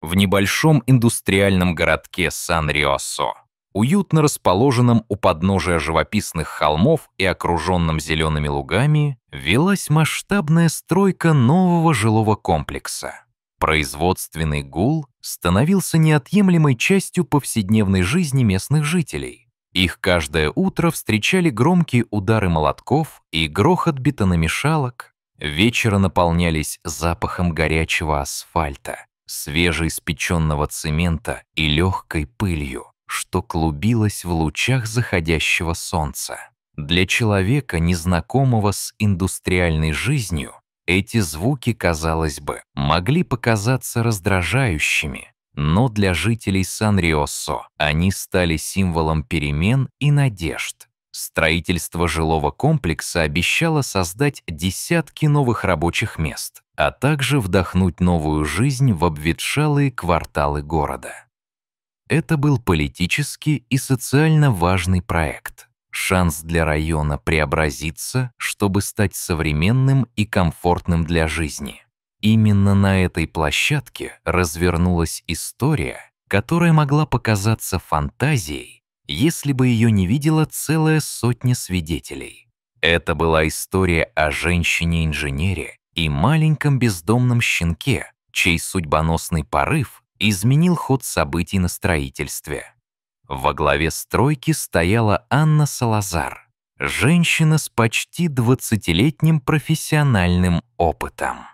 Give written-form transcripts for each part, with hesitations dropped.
В небольшом индустриальном городке Сан-Риосо, уютно расположенном у подножия живописных холмов и окруженном зелеными лугами, велась масштабная стройка нового жилого комплекса. Производственный гул становился неотъемлемой частью повседневной жизни местных жителей. Их каждое утро встречали громкие удары молотков и грохот бетономешалок. Вечера наполнялись запахом горячего асфальта, свежеиспеченного цемента и легкой пылью, что клубилось в лучах заходящего солнца. Для человека, незнакомого с индустриальной жизнью, эти звуки, казалось бы, могли показаться раздражающими, но для жителей Сан-Риосо они стали символом перемен и надежд. Строительство жилого комплекса обещало создать десятки новых рабочих мест, а также вдохнуть новую жизнь в обветшалые кварталы города. Это был политически и социально важный проект. Шанс для района преобразиться, чтобы стать современным и комфортным для жизни. Именно на этой площадке развернулась история, которая могла показаться фантазией, если бы ее не видела целая сотня свидетелей. Это была история о женщине-инженере и маленьком бездомном щенке, чей судьбоносный порыв изменил ход событий на строительстве. Во главе стройки стояла Анна Салазар, женщина с почти 20-летним профессиональным опытом.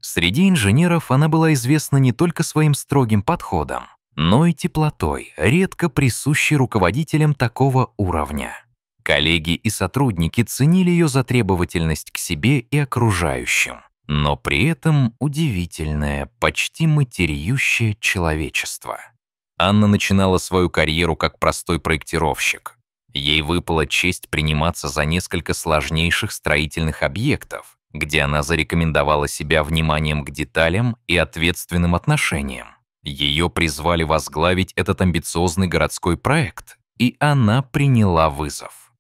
Среди инженеров она была известна не только своим строгим подходом, но и теплотой, редко присущей руководителям такого уровня. Коллеги и сотрудники ценили ее за требовательность к себе и окружающим, но при этом удивительное, почти материющее человечество. Анна начинала свою карьеру как простой проектировщик. Ей выпала честь приниматься за несколько сложнейших строительных объектов, где она зарекомендовала себя вниманием к деталям и ответственным отношениям. Ее призвали возглавить этот амбициозный городской проект, и она приняла вызов.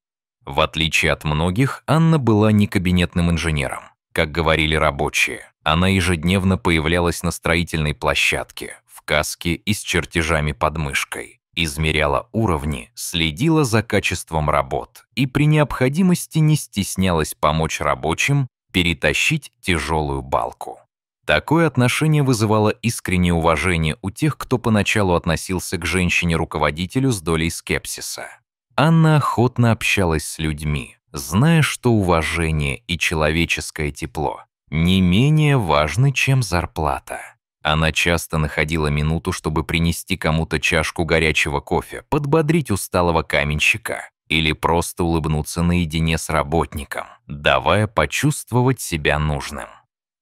В отличие от многих, Анна была не кабинетным инженером. Как говорили рабочие, она ежедневно появлялась на строительной площадке, в каске и с чертежами под мышкой, измеряла уровни, следила за качеством работ и при необходимости не стеснялась помочь рабочим перетащить тяжелую балку. Такое отношение вызывало искреннее уважение у тех, кто поначалу относился к женщине-руководителю с долей скепсиса. Анна охотно общалась с людьми, зная, что уважение и человеческое тепло не менее важны, чем зарплата. Она часто находила минуту, чтобы принести кому-то чашку горячего кофе, подбодрить усталого каменщика или просто улыбнуться наедине с работником, давая почувствовать себя нужным.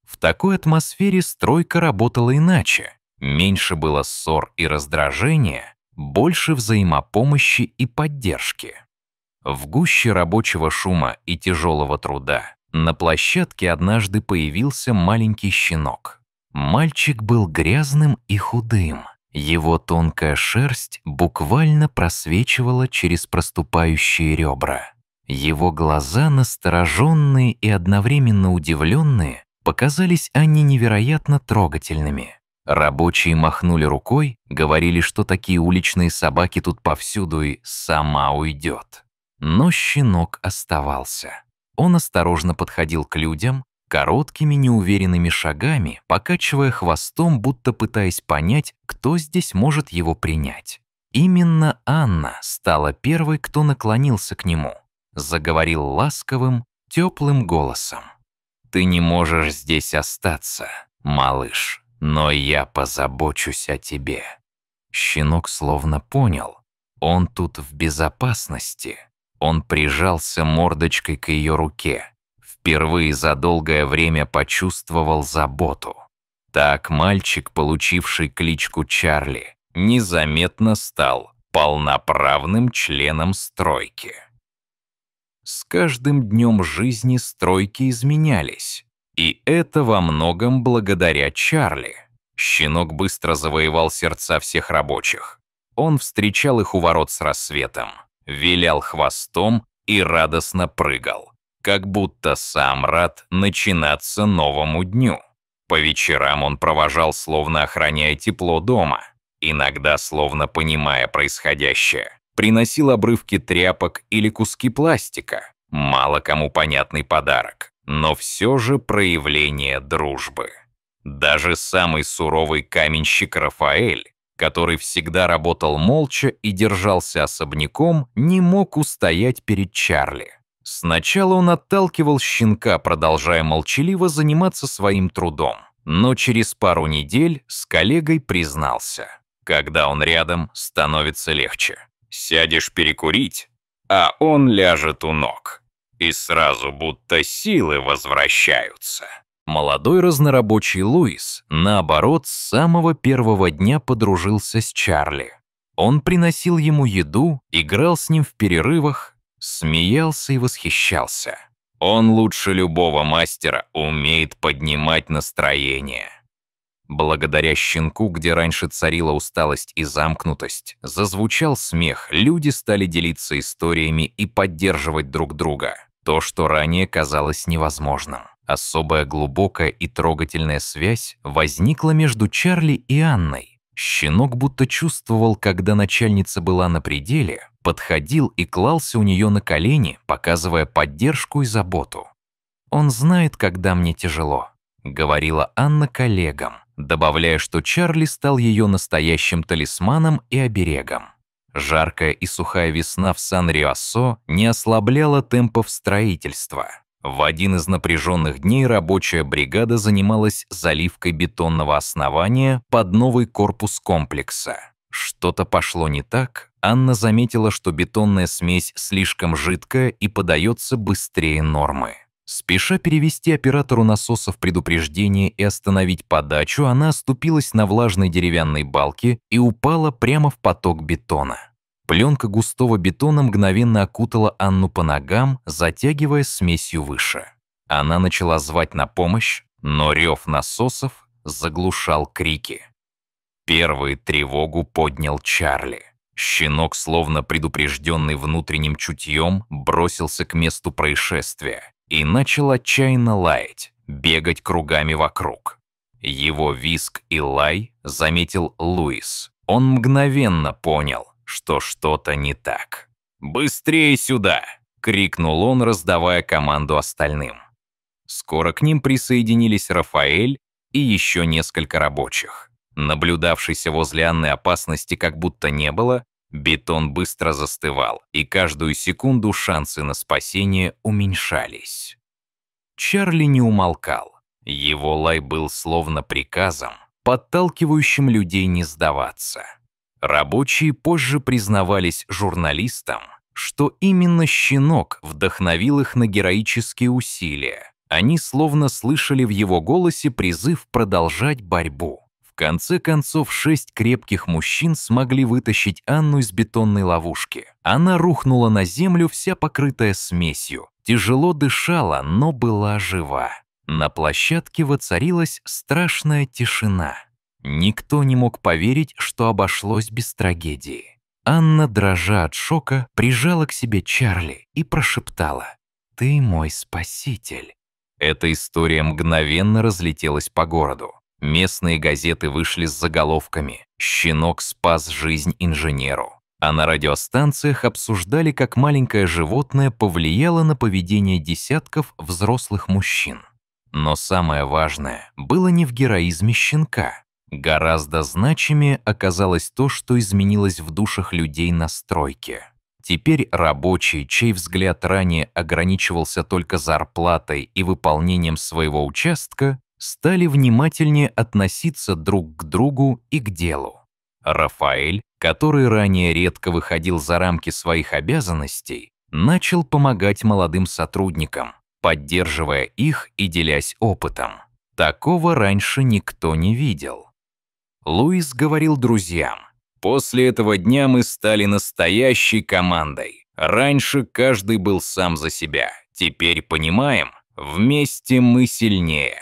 В такой атмосфере стройка работала иначе. Меньше было ссор и раздражения, больше взаимопомощи и поддержки. В гуще рабочего шума и тяжелого труда на площадке однажды появился маленький щенок. Мальчик был грязным и худым. Его тонкая шерсть буквально просвечивала через проступающие ребра. Его глаза, настороженные и одновременно удивленные, показались Анне невероятно трогательными. Рабочие махнули рукой, говорили, что такие уличные собаки тут повсюду и сама уйдет. Но щенок оставался. Он осторожно подходил к людям, короткими неуверенными шагами, покачивая хвостом, будто пытаясь понять, кто здесь может его принять. Именно Анна стала первой, кто наклонился к нему, заговорил ласковым, теплым голосом. «Ты не можешь здесь остаться, малыш, но я позабочусь о тебе». Щенок словно понял, он тут в безопасности. Он прижался мордочкой к ее руке. Впервые за долгое время почувствовал заботу. Так мальчик, получивший кличку Чарли, незаметно стал полноправным членом стройки. С каждым днем жизни стройки изменялись. И это во многом благодаря Чарли. Щенок быстро завоевал сердца всех рабочих. Он встречал их у ворот с рассветом, вилял хвостом и радостно прыгал, как будто сам рад начинаться новому дню. По вечерам он провожал, словно охраняя тепло дома, иногда словно понимая происходящее. Приносил обрывки тряпок или куски пластика. Мало кому понятный подарок, но все же проявление дружбы. Даже самый суровый каменщик Рафаэль, который всегда работал молча и держался особняком, не мог устоять перед Чарли. Сначала он отталкивал щенка, продолжая молчаливо заниматься своим трудом, но через пару недель с коллегой признался: когда он рядом, становится легче. Сядешь перекурить, а он ляжет у ног. И сразу будто силы возвращаются. Молодой разнорабочий Луис, наоборот, с самого первого дня подружился с Чарли. Он приносил ему еду, играл с ним в перерывах, смеялся и восхищался. Он лучше любого мастера умеет поднимать настроение. Благодаря щенку, где раньше царила усталость и замкнутость, зазвучал смех, люди стали делиться историями и поддерживать друг друга. То, что ранее казалось невозможным. Особая глубокая и трогательная связь возникла между Чарли и Анной. Щенок будто чувствовал, когда начальница была на пределе, подходил и клался у нее на колени, показывая поддержку и заботу. «Он знает, когда мне тяжело», — говорила Анна коллегам, добавляя, что Чарли стал ее настоящим талисманом и оберегом. Жаркая и сухая весна в Сан-Риосо не ослабляла темпов строительства. В один из напряженных дней рабочая бригада занималась заливкой бетонного основания под новый корпус комплекса. Что-то пошло не так. Анна заметила, что бетонная смесь слишком жидкая и подается быстрее нормы. Спеша перевести оператору насосов предупреждение и остановить подачу, она оступилась на влажной деревянной балке и упала прямо в поток бетона. Пленка густого бетона мгновенно окутала Анну по ногам, затягивая смесью выше. Она начала звать на помощь, но рев насосов заглушал крики. Первый тревогу поднял Чарли. Щенок, словно предупрежденный внутренним чутьем, бросился к месту происшествия и начал отчаянно лаять, бегать кругами вокруг. Его визг и лай заметил Луис. Он мгновенно понял, что что-то не так. «Быстрее сюда!» — крикнул он, раздавая команду остальным. Скоро к ним присоединились Рафаэль и еще несколько рабочих. Наблюдавшейся возле Анны опасности как будто не было, бетон быстро застывал, и каждую секунду шансы на спасение уменьшались. Чарли не умолкал. Его лай был словно приказом, подталкивающим людей не сдаваться. Рабочие позже признавались журналистам, что именно щенок вдохновил их на героические усилия. Они словно слышали в его голосе призыв продолжать борьбу. В конце концов, 6 крепких мужчин смогли вытащить Анну из бетонной ловушки. Она рухнула на землю, вся покрытая смесью. Тяжело дышала, но была жива. На площадке воцарилась страшная тишина. Никто не мог поверить, что обошлось без трагедии. Анна, дрожа от шока, прижала к себе Чарли и прошептала: «Ты мой спаситель». Эта история мгновенно разлетелась по городу. Местные газеты вышли с заголовками «Щенок спас жизнь инженеру». А на радиостанциях обсуждали, как маленькое животное повлияло на поведение десятков взрослых мужчин. Но самое важное было не в героизме щенка. Гораздо значимее оказалось то, что изменилось в душах людей на стройке. Теперь рабочие, чей взгляд ранее ограничивался только зарплатой и выполнением своего участка, стали внимательнее относиться друг к другу и к делу. Рафаэль, который ранее редко выходил за рамки своих обязанностей, начал помогать молодым сотрудникам, поддерживая их и делясь опытом. Такого раньше никто не видел. Луис говорил друзьям: «После этого дня мы стали настоящей командой. Раньше каждый был сам за себя. Теперь понимаем, вместе мы сильнее».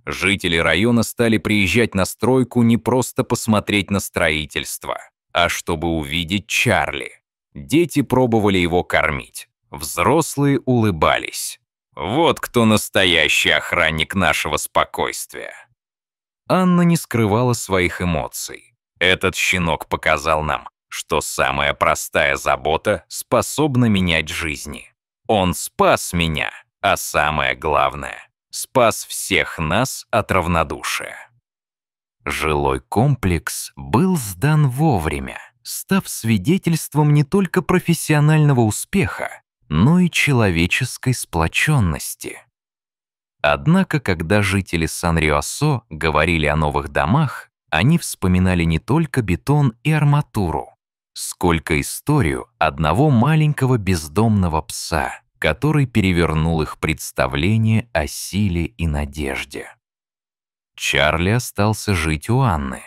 Жители района стали приезжать на стройку не просто посмотреть на строительство, а чтобы увидеть Чарли. Дети пробовали его кормить. Взрослые улыбались. Вот кто настоящий охранник нашего спокойствия. Анна не скрывала своих эмоций. Этот щенок показал нам, что самая простая забота способна менять жизни. Он спас меня, а самое главное, спас всех нас от равнодушия. Жилой комплекс был сдан вовремя, став свидетельством не только профессионального успеха, но и человеческой сплоченности. Однако, когда жители Сан-Риосо говорили о новых домах, они вспоминали не только бетон и арматуру, сколько историю одного маленького бездомного пса, который перевернул их представление о силе и надежде. Чарли остался жить у Анны.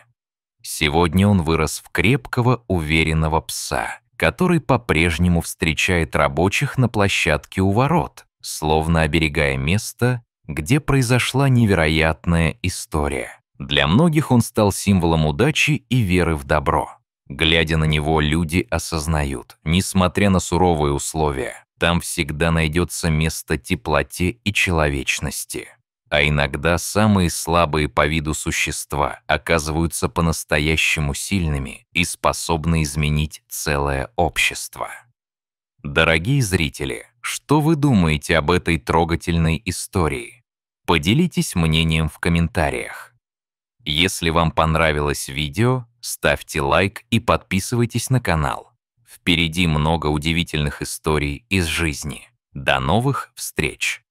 Сегодня он вырос в крепкого, уверенного пса, который по-прежнему встречает рабочих на площадке у ворот, словно оберегая место, где произошла невероятная история. Для многих он стал символом удачи и веры в добро. Глядя на него, люди осознают, несмотря на суровые условия, там всегда найдется место теплоте и человечности. А иногда самые слабые по виду существа оказываются по-настоящему сильными и способны изменить целое общество. Дорогие зрители, что вы думаете об этой трогательной истории? Поделитесь мнением в комментариях. Если вам понравилось видео, ставьте лайк и подписывайтесь на канал. Впереди много удивительных историй из жизни. До новых встреч!